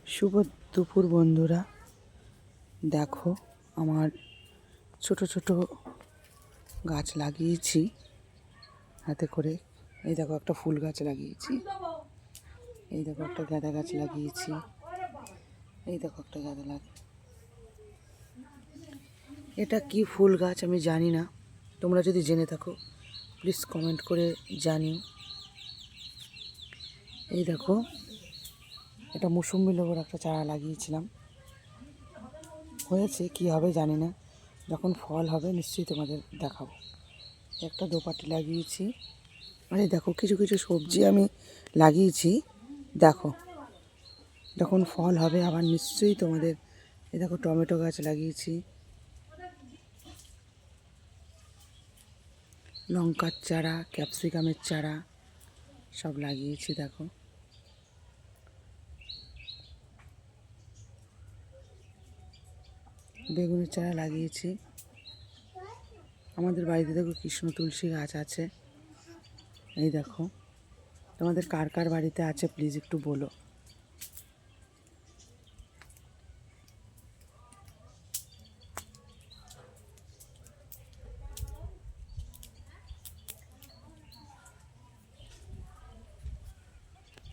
শুভ দুপুর বন্ধুরা, দেখো আমার ছোট ছোট গাছ লাগিয়েছি হাতে করে। এই দেখো একটা ফুল গাছ লাগিয়েছি, এই দেখো একটা গাঁদা গাছ লাগিয়েছি, এই দেখো একটা গাঁদা এটা কি ফুল গাছ আমি জানি না, তোমরা যদি জেনে থাকো প্লিজ কমেন্ট করে জানিও। এই দেখো এটা মৌসুম্বি লেবুর একটা চারা লাগিয়েছিলাম, হয়েছে কি হবে জানি না, যখন ফল হবে নিশ্চয়ই তোমাদের দেখাবো। একটা দোপাটি লাগিয়েছি, আরে দেখো কিছু কিছু সবজি আমি লাগিয়েছি, দেখো যখন ফল হবে আবার নিশ্চয়ই তোমাদের। এই দেখো টমেটো গাছ লাগিয়েছি, লঙ্কার চারা, ক্যাপসিকামের চারা সব লাগিয়েছি। দেখো বেগুনের চারা লাগিয়েছি। আমাদের বাড়িতে দেখো কৃষ্ণ তুলসী গাছ আছে। এই দেখো তোমাদের কার কার বাড়িতে আছে প্লিজ একটু বলো।